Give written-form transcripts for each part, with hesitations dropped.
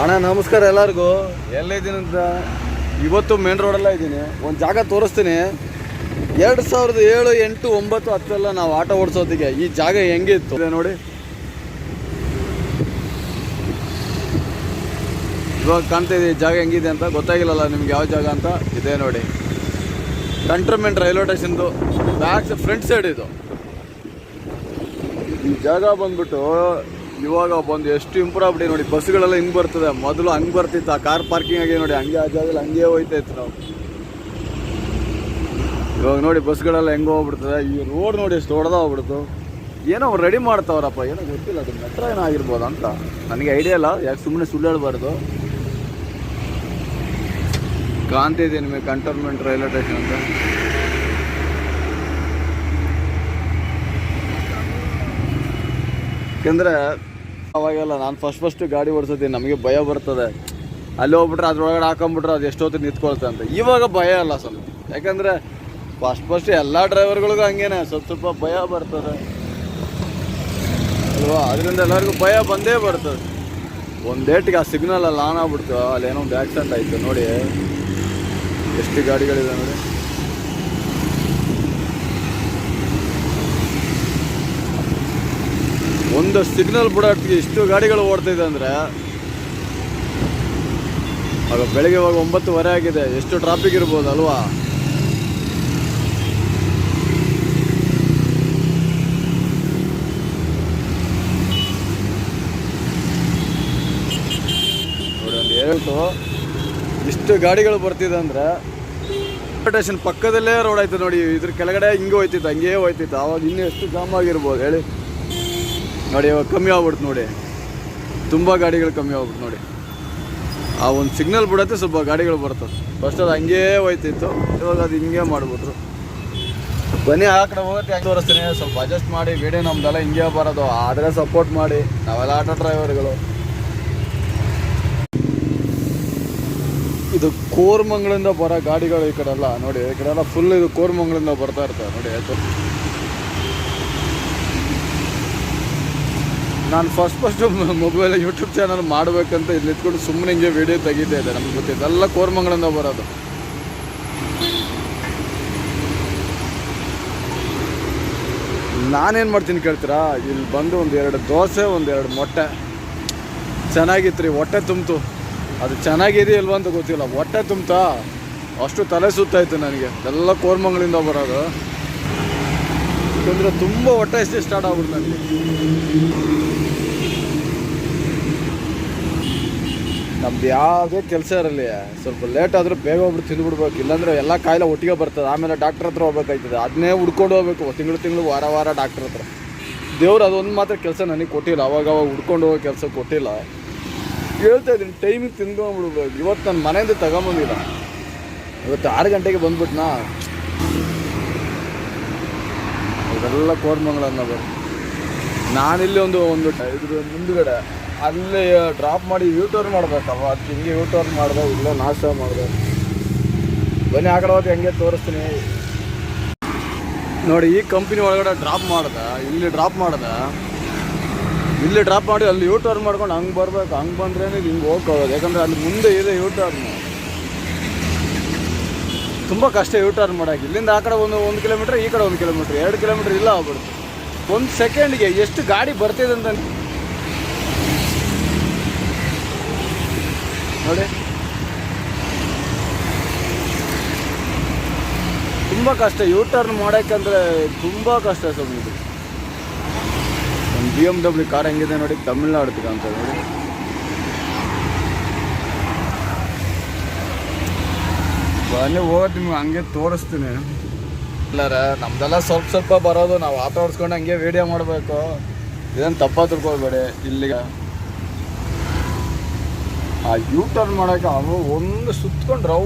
ಅಣ್ಣ ನಮಸ್ಕಾರ ಎಲ್ಲರಿಗೂ. ಎಲ್ಲಿದ್ದೀನಿ ಅಂತ ಇವತ್ತು ಮೇನ್ ರೋಡಲ್ಲ ಇದ್ದೀನಿ. ಒಂದು ಜಾಗ ತೋರಿಸ್ತೀನಿ. 2007, 8, 9, 10 ನಾವು ಆಟೋ ಓಡಿಸೋದಿಗೆ ಈ ಜಾಗ ಹೆಂಗಿತ್ತು ನೋಡಿ. ಇವಾಗ ಕಾಣ್ತಾಯಿದೆ ಈ ಜಾಗ ಹೆಂಗಿದೆ ಅಂತ. ಗೊತ್ತಾಗಿಲ್ಲಲ್ಲ ನಿಮ್ಗೆ ಯಾವ ಜಾಗ ಅಂತ. ಇದೆ ನೋಡಿ, ಕಂಟೋನ್ಮೆಂಟ್ ರೈಲ್ವೆ ಸ್ಟೇಷನ್ದು ಬ್ಯಾಕ್ ಫ್ರಂಟ್ ಸೈಡ್ ಇದು. ಈ ಜಾಗ ಬಂದ್ಬಿಟ್ಟು ಇವಾಗ ಬಂದು ಎಷ್ಟು ಇಂಪ್ರೂವ್ ಆಗ್ಬಿಟ್ಟು ನೋಡಿ. ಬಸ್ಗಳೆಲ್ಲ ಹಿಂಗೆ ಬರ್ತದೆ. ಮೊದಲು ಹಂಗೆ ಬರ್ತಿತ್ತು, ಆ ಕಾರ್ ಪಾರ್ಕಿಂಗ್ ಆಗಿ ನೋಡಿ, ಹಂಗೆ ಆ ಜಾಗದಲ್ಲಿ ಹಂಗೆ ಹೋಯ್ತಾಯಿತ್ತು ನಾವು. ಇವಾಗ ನೋಡಿ ಬಸ್ಗಳೆಲ್ಲ ಹೆಂಗೆ ಹೋಗ್ಬಿಡ್ತದೆ. ಈ ರೋಡ್ ನೋಡಿ ಎಷ್ಟು ಹೊಡೆದೋಗ್ಬಿಡ್ತು. ಏನೋ ಅವ್ರು ರೆಡಿ ಮಾಡ್ತಾವ್ರಪ್ಪ, ಏನೋ ಗೊತ್ತಿಲ್ಲ. ಅದು ಮೆಟ್ರೋ ಏನೋ ಆಗಿರ್ಬೋದು ಅಂತ ನನಗೆ ಐಡಿಯಾ ಇಲ್ಲ. ಯಾಕೆ ಸುಮ್ಮನೆ ಸುಳ್ಳು ಹೇಳ್ಬಾರ್ದು. ಕಾಣ್ತಿದೆ ನಿಮಗೆ ಕಂಟೋನ್ಮೆಂಟ್ ರೈಲ್ವೆ ಸ್ಟೇಷನ್ ಅಂತ. ಯಾಕೆಂದರೆ ಅವಾಗೆಲ್ಲ ನಾನು ಫಸ್ಟ್ ಗಾಡಿ ಓಡಿಸೋತೀನಿ, ನಮಗೆ ಭಯ ಬರ್ತದೆ. ಅಲ್ಲಿ ಹೋಗ್ಬಿಟ್ರೆ ಅದ್ರೊಳಗಡೆ ಹಾಕೊಂಬಿಟ್ರೆ ಅದು ಎಷ್ಟೊತ್ತು ನಿಂತ್ಕೊಳ್ತೆ ಅಂತ. ಇವಾಗ ಭಯ ಅಲ್ಲ ಸ್ವಲ್ಪ. ಯಾಕಂದರೆ ಫಸ್ಟ್ ಎಲ್ಲ ಡ್ರೈವರ್ಗಳಿಗೂ ಹಂಗೇನೆ ಸ್ವಲ್ಪ ಭಯ ಬರ್ತದೆ ಅಲ್ವಾ. ಅದರಿಂದ ಎಲ್ಲರಿಗೂ ಭಯ ಬಂದೇ ಬರ್ತದೆ. ಒಂದು ಡೇಟಿಗೆ ಆ ಸಿಗ್ನಲಲ್ಲಿ ಆನ್ ಆಗ್ಬಿಡ್ತು, ಅಲ್ಲೇನೋ ಒಂದು ಆಕ್ಸಿಡೆಂಟ್ ಆಯಿತು ನೋಡಿ. ಎಷ್ಟು ಗಾಡಿಗಳಿದೆ ನೋಡಿ. ಒಂದು ಸಿಗ್ನಲ್ ಬಿಡೋಟ್ಟಿಗೆ ಇಷ್ಟು ಗಾಡಿಗಳು ಓಡ್ತಿದೆ ಅಂದರೆ ಆಗ ಬೆಳಗ್ಗೆ ಇವಾಗ 9:30 ಆಗಿದೆ. ಎಷ್ಟು ಟ್ರಾಫಿಕ್ ಇರ್ಬೋದು ಅಲ್ವಾ. ನೋಡಿ ಒಂದು ಹೇಳ್ತು ಇಷ್ಟು ಗಾಡಿಗಳು ಬರ್ತಿದೆ ಅಂದರೆ ಸ್ಟೇಷನ್ ಪಕ್ಕದಲ್ಲೇ ರೋಡ್ ಆಯ್ತು ನೋಡಿ. ಇದ್ರ ಕೆಳಗಡೆ ಹಿಂಗೆ ಹೋಯ್ತಿತ್ತು, ಹಂಗೇ ಹೋಯ್ತಿತ್ತು. ಆವಾಗ ಇನ್ನೂ ಎಷ್ಟು ಜಾಮ್ ಆಗಿರ್ಬೋದು ಹೇಳಿ ನೋಡಿ. ಇವಾಗ ಕಮ್ಮಿ ಆಗ್ಬಿಡ್ತು ನೋಡಿ, ತುಂಬ ಗಾಡಿಗಳು ಕಮ್ಮಿ ಆಗ್ಬಿಡ್ತು ನೋಡಿ. ಆ ಒಂದು ಸಿಗ್ನಲ್ ಬಿಡತ್ತೆ ಸ್ವಲ್ಪ ಗಾಡಿಗಳು ಬರ್ತದೆ. ಫಸ್ಟ್ ಅದು ಹಂಗೇ ಹೋಯ್ತಿತ್ತು, ಇವಾಗ ಅದು ಹಿಂಗೆ ಮಾಡಿಬಿಟ್ರು. ಬನ್ನಿ ಆ ಕಡೆ ಹೋಗುತ್ತೆ ಹೆಂಗೆ ತೋರಿಸ್ತೀನಿ. ಸ್ವಲ್ಪ ಅಡ್ಜಸ್ಟ್ ಮಾಡಿ. ಗಾಡಿ ನಮ್ದೆಲ್ಲ ಹಿಂಗೆ ಬರೋದು, ಆದರೆ ಸಪೋರ್ಟ್ ಮಾಡಿ. ನಾವೆಲ್ಲ ಆಟೋ ಡ್ರೈವರ್ಗಳು. ಇದು ಕೋರಮಂಗಲಿಂದ ಬರೋ ಗಾಡಿಗಳು ಈ ಕಡೆ ಎಲ್ಲ ನೋಡಿ. ಈ ಕಡೆ ಎಲ್ಲ ಫುಲ್ ಇದು ಕೋರಮಂಗಲಿಂದ ಬರ್ತಾ ಇರ್ತವೆ ನೋಡಿ. ಆಯಿತು, ನಾನು ಫಸ್ಟ್ ಮೊಬೈಲ್ ಯೂಟ್ಯೂಬ್ ಚಾನಲ್ ಮಾಡಬೇಕಂತ ಇಲ್ಲಿ ನಿಂತ್ಕೊಂಡು ಸುಮ್ಮನೆ ಹಿಂಗೆ ವೀಡಿಯೋ ತೆಗಿತಾ ಇದೆ. ನಮ್ಗೆ ಗೊತ್ತಿದೆ ಎಲ್ಲ ಕೋರಮಂಗಲಿಂದ ಬರೋದು. ನಾನೇನು ಮಾಡ್ತೀನಿ ಕೇಳ್ತೀರಾ, ಇಲ್ಲಿ ಬಂದು 1-2 ದೋಸೆ 1-2 ಮೊಟ್ಟೆ ಚೆನ್ನಾಗಿತ್ತು ರೀ. ಹೊಟ್ಟೆ ತುಂಬಿತು. ಅದು ಚೆನ್ನಾಗಿದೆ ಇಲ್ವ ಅಂತ ಗೊತ್ತಿಲ್ಲ, ಹೊಟ್ಟೆ ತುಂಬ್ತಾ ಅಷ್ಟು ತಲೆ ಸುತ್ತಾಯಿತು ನನಗೆ. ಎಲ್ಲ ಕೋರಮಂಗಲಿಂದ ಬರೋದು. ಯಾಕಂದರೆ ತುಂಬ ಹೊಟ್ಟೆ ಎಷ್ಟು ಸ್ಟಾರ್ಟ್ ಆಗ್ಬಿಡ್ತು ನನಗೆ. ನಮ್ದು ಯಾವುದೇ ಕೆಲಸ ಇರಲಿ, ಸ್ವಲ್ಪ ಲೇಟ್ ಆದರೂ ಬೇಗ ಹೋಗ್ಬಿಟ್ಟು ತಿಂದುಬಿಡ್ಬೇಕು. ಇಲ್ಲಾಂದರೆ ಎಲ್ಲ ಕಾಯಿಲೆ ಒಟ್ಟಿಗೆ ಬರ್ತದೆ. ಆಮೇಲೆ ಡಾಕ್ಟ್ರ್ ಹತ್ರ ಹೋಗ್ಬೇಕಾಯ್ತದೆ. ಅದನ್ನೇ ಹುಡ್ಕೊಂಡು ಹೋಗ್ಬೇಕು ತಿಂಗಳು ವಾರ ಡಾಕ್ಟ್ರ್ ಹತ್ರ. ದೇವ್ರು ಅದೊಂದು ಮಾತ್ರ ಕೆಲಸ ನನಗೆ ಕೊಟ್ಟಿಲ್ಲ. ಅವಾಗ ಹುಡ್ಕೊಂಡು ಹೋಗೋ ಕೆಲಸ ಕೊಟ್ಟಿಲ್ಲ. ಹೇಳ್ತಾ ಇದ್ದೀನಿ ಟೈಮಿಗೆ ತಿಂದ್ಕೊಂಡ್ಬಿಡ್ಬೇಕು. ಇವತ್ತು ನನ್ನ ಮನೆಯಿಂದ ತಗೊಂಬಂದಿಲ್ಲ. ಇವತ್ತು 6 ಗಂಟೆಗೆ ಬಂದ್ಬಿಟ್ನಾ. ಇದೆಲ್ಲ ಕೋರಮಂಗಲನ್ನ ಬರ್. ನಾನಿಲ್ಲಿ ಒಂದು ಇದ್ರ ಮುಂದುಗಡೆ ಅಲ್ಲಿ ಡ್ರಾಪ್ ಮಾಡಿ ಯೂಟರ್ನ್ ಮಾಡಬೇಕಲ್ವ. ಅದಕ್ಕೆ ಹಿಂಗೆ ಯೂಟರ್ನ್ ಮಾಡಿದೆ, ಇಲ್ಲೇ ನಾಶ ಮಾಡಿದೆ. ಬನ್ನಿ ಆ ಕಡೆ ಹೋಗಿ ಹೆಂಗೆ ತೋರಿಸ್ತೀನಿ ನೋಡಿ. ಈ ಕಂಪ್ನಿ ಒಳಗಡೆ ಡ್ರಾಪ್ ಮಾಡಿದೆ, ಇಲ್ಲಿ ಡ್ರಾಪ್ ಮಾಡಿದೆ, ಇಲ್ಲಿ ಡ್ರಾಪ್ ಮಾಡಿ ಅಲ್ಲಿ ಯೂಟರ್ನ್ ಮಾಡ್ಕೊಂಡು ಹಂಗೆ ಬರಬೇಕು. ಹಂಗೆ ಬಂದ್ರೇ ಹಿಂಗೆ ಹೋಗ್ಕೋದು. ಯಾಕಂದರೆ ಅಲ್ಲಿ ಮುಂದೆ ಇದೆ ಯೂಟರ್ನ್. ತುಂಬ ಕಷ್ಟ ಯೂಟರ್ನ್ ಮಾಡೋಕೆ. ಇಲ್ಲಿಂದ ಆ ಕಡೆ ಒಂದು ಕಿಲೋಮೀಟ್ರ್, ಈ ಕಡೆ 1 ಕಿಲೋಮೀಟ್ರ್, 2 ಕಿಲೋಮೀಟ್ರ್ ಇಲ್ಲ ಆಗ್ಬಿಡುತ್ತೆ. 1 ಸೆಕೆಂಡ್ಗೆ ಎಷ್ಟು ಗಾಡಿ ಬರ್ತಿದೆ ಅಂತ ನೋಡಿ. ತುಂಬ ಕಷ್ಟ ಯೂಟರ್ನ್ ಮಾಡೋಕ್ಕಂದರೆ, ತುಂಬ ಕಷ್ಟ ಸ್ವಲ್ಪ. ಒಂದು BMW ಕಾರ್ ಹೆಂಗಿದೆ ನೋಡಿ, ತಮಿಳ್ನಾಡು ಅಂತ ನೋಡಿ. ಬನ್ನಿ ಹೋಗೋದು ನಿಮ್ಗೆ ಹಂಗೆ ತೋರಿಸ್ತೀನಿ. ಇಲ್ಲಾರ ನಮ್ದೆಲ್ಲ ಸ್ವಲ್ಪ ಬರೋದು. ನಾವು ಆಟೋ ಓಡಿಸ್ಕೊಂಡು ಹಂಗೆ ವೀಡಿಯೋ ಮಾಡಬೇಕು. ಇದೇನು ತಪ್ಪ ತಿಳ್ಕೊಳ್ಬೇಡಿ. ಇಲ್ಲಿಗೆ ಆ ಯೂಟರ್ನ್ ಮಾಡೋಕ್ಕೆ ಅವು ಒಂದು ಸುತ್ಕೊಂಡ್ರೆ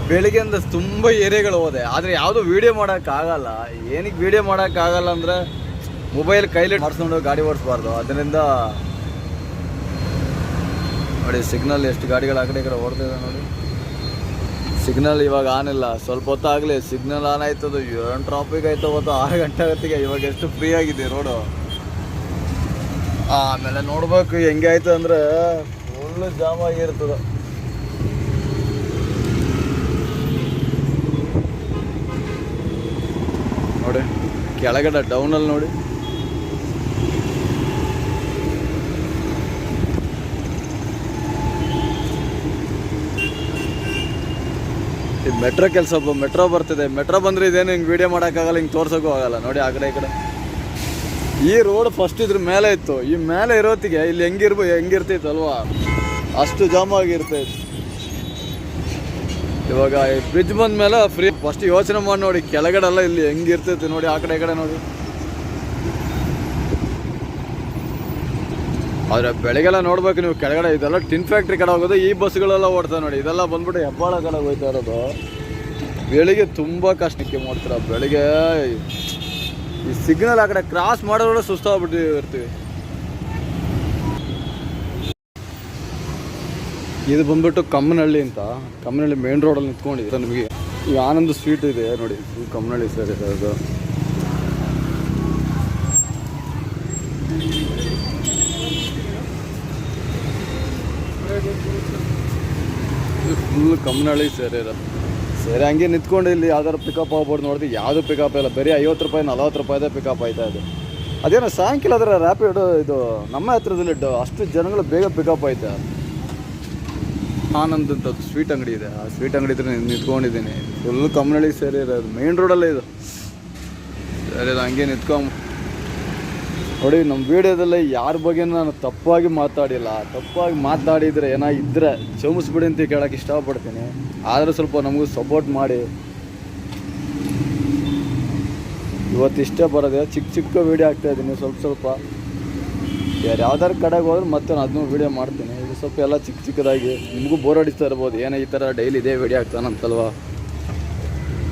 ಬೆಳಿಗ್ಗೆಯಿಂದ ತುಂಬ ಏರಿಯಾಗಳು ಹೋದೆ. ಆದರೆ ಯಾವುದೂ ವೀಡಿಯೋ ಮಾಡೋಕ್ಕಾಗಲ್ಲ. ಏನಕ್ಕೆ ವೀಡಿಯೋ ಮಾಡೋಕ್ಕಾಗಲ್ಲ ಅಂದರೆ ಮೊಬೈಲ್ ಕೈಲಿ ಮಾಡಿಸ್ಕೊಂಡು ಗಾಡಿ ಓಡಿಸ್ಬಾರ್ದು. ಅದರಿಂದ ನೋಡಿ ಸಿಗ್ನಲ್ ಎಷ್ಟು ಗಾಡಿಗಳು ಆ ಕಡೆ ಈ ಕಡೆ ಓಡ್ತಿದೆ ನೋಡಿ. ಸಿಗ್ನಲ್ ಇವಾಗ ಆನ್ ಇಲ್ಲ. ಸ್ವಲ್ಪ ಹೊತ್ತಾಗಲಿ ಸಿಗ್ನಲ್ ಆನ್ ಆಯ್ತದು. ಏನು ಟ್ರಾಫಿಕ್ ಆಯ್ತು ಅವತ್ತು. 6 ಗಂಟೆ ಹೊತ್ತಿಗೆ. ಇವಾಗ ಎಷ್ಟು ಫ್ರೀ ಆಗಿದೆ ರೋಡು. ಆಮೇಲೆ ನೋಡ್ಬೇಕು ಹೆಂಗೆ ಆಯ್ತು ಅಂದರೆ ಫುಲ್ ಫುಲ್ಲು ಜಾಮ್ ಆಗಿರ್ತದೆ. ನೋಡಿ ಕೆಳಗಡೆ ಡೌನಲ್ಲಿ ನೋಡಿ. ಮೆಟ್ರೋ ಕೆಲಸ ಮೆಟ್ರೋ ಬರ್ತಿದೆ. ಮೆಟ್ರೋ ಬಂದರೆ ಇದೇನು ಹಿಂಗೆ ವೀಡಿಯೋ ಮಾಡೋಕ್ಕಾಗಲ್ಲ, ಹಿಂಗೆ ತೋರ್ಸೋಕ್ಕೂ ಆಗಲ್ಲ. ನೋಡಿ ಆ ಕಡೆ ಈ ಕಡೆ. ಈ ರೋಡ್ ಫಸ್ಟ್ ಇದ್ರ ಮೇಲೆ ಇತ್ತು, ಈ ಮೇಲೆ ಇರೋತ್ತಿಗೆ ಇಲ್ಲಿ ಹೆಂಗಿರ್ತಿತ್ತು ಅಲ್ವಾ, ಅಷ್ಟು ಜಾಮ್ ಆಗಿರ್ತೈತೆ. ಇವಾಗ ಈ ಬ್ರಿಡ್ಜ್ ಬಂದ ಮೇಲೆ ಫ್ರೀ. ಫಸ್ಟ್ ಯೋಚನೆ ಮಾಡಿ ನೋಡಿ ಕೆಳಗಡೆಲ್ಲ ಇಲ್ಲಿ ಹೆಂಗಿರ್ತೈತಿ ನೋಡಿ, ಆ ಕಡೆ ಈ ಕಡೆ ನೋಡಿ. ಆದರೆ ಬೆಳಗ್ಗೆಲ್ಲ ನೋಡ್ಬೇಕು ನೀವು ಕೆಳಗಡೆ. ಇದೆಲ್ಲ ಟಿನ್ ಫ್ಯಾಕ್ಟ್ರಿ ಕಡೆ ಹೋಗೋದು, ಈ ಬಸ್ಗಳೆಲ್ಲ ಓಡ್ತಾವೆ ನೋಡಿ. ಇದೆಲ್ಲ ಬಂದ್ಬಿಟ್ಟು ಹೆಬ್ಬಾಳ ಕಡೆ ಹೋಗ್ತಾ ಇರೋದು. ಬೆಳಿಗ್ಗೆ ತುಂಬ ಕಷ್ಟಕ್ಕೆ ಮಾಡ್ತಾರೆ. ಬೆಳಿಗ್ಗೆ ಈ ಸಿಗ್ನಲ್ ಆ ಕಡೆ ಕ್ರಾಸ್ ಮಾಡೋದ್ರೆ ಸುಸ್ತಾಗ್ಬಿಟ್ಟಿರ್ತೀವಿ. ಇದು ಬಂದ್ಬಿಟ್ಟು ಕಮ್ಮನಹಳ್ಳಿ ಅಂತ. ಕಮ್ಮನಹಳ್ಳಿ ಮೇನ್ ರೋಡಲ್ಲಿ ನಿಂತ್ಕೊಂಡಿದೆ. ನಮಗೆ ಈ ಆನಂದ್ ಸ್ವೀಟ್ ಇದೆ ನೋಡಿ, ಕಮ್ಮನಹಳ್ಳಿ ಸರ್ ಇದು. ಫುಲ್ ಕಮ್ಮನಹಳ್ಳಿ ಸೇರಿರೋದು. ಸರಿ ಹಂಗೆ ನಿಂತ್ಕೊಂಡು ಇಲ್ಲಿ ಯಾವ್ದಾರು ಪಿಕಪ್ ಆಗ್ಬೋದು ನೋಡಿದ್ರೆ ಯಾವುದು ಪಿಕಪ್ ಇಲ್ಲ. ಬರೀ 50 ರೂಪಾಯಿ 40 ರೂಪಾಯಿದೇ ಪಿಕಪ್ ಆಯ್ತಾ ಇದೆ. ಅದೇನೋ ಸಾಯಂಕಾಲ ಅದರ ರ್ಯಾಪಿಡ್ ಇದು ನಮ್ಮ ಹತ್ರದಲ್ಲಿ ಅಷ್ಟು ಜನಗಳು ಬೇಗ ಪಿಕಪ್ ಆಯ್ತಾ. ಆನಂದ್ ಅಂತ ಸ್ವೀಟ್ ಅಂಗಡಿ ಇದೆ, ಆ ಸ್ವೀಟ್ ಅಂಗಡಿ ಹತ್ರ ನಿಂತ್ಕೊಂಡಿದ್ದೀನಿ. ಫುಲ್ ಕಮ್ಮನಹಳ್ಳಿ ಸೇರಿರೋದು, ಮೇನ್ ರೋಡಲ್ಲೇ ಇದು. ಸರಿ ಹಂಗೆ ನಿಂತ್ಕೊಂಡು ನೋಡಿ. ನಮ್ಮ ವೀಡಿಯೋದಲ್ಲಿ ಯಾರ ಬಗ್ಗೆ ನಾನು ತಪ್ಪಾಗಿ ಮಾತಾಡಿಲ್ಲ. ತಪ್ಪಾಗಿ ಮಾತಾಡಿದರೆ ಏನಾಗಿದ್ದರೆ ಕ್ಷಮಿಸ್ಬಿಡಿ ಅಂತ ಕೇಳೋಕ್ಕೆ ಇಷ್ಟಪಡ್ತೀನಿ. ಆದರೆ ಸ್ವಲ್ಪ ನಮಗೂ ಸಪೋರ್ಟ್ ಮಾಡಿ. ಇವತ್ತು ಇಷ್ಟೇ ಬರೋದೆ, ಚಿಕ್ಕ ವೀಡಿಯೋ ಹಾಕ್ತಾಯಿದ್ದೀನಿ. ಸ್ವಲ್ಪ ಯಾವ್ದಾರು ಕಡೆಗೆ ಹೋದ್ರೆ ಮತ್ತೆ ನಾನು ಅದನ್ನೂ ವೀಡಿಯೋ ಮಾಡ್ತೀನಿ. ಇದು ಸ್ವಲ್ಪ ಎಲ್ಲ ಚಿಕ್ಕದಾಗಿ ನಿಮಗೂ ಬೋರ್ ಹೊಡಿಸ್ತಾ ಇರ್ಬೋದು. ಏನೋ ಈ ಥರ ಡೈಲಿ ಇದೇ ವೀಡಿಯೋ ಹಾಕ್ತಾನಂತಲ್ವಾ.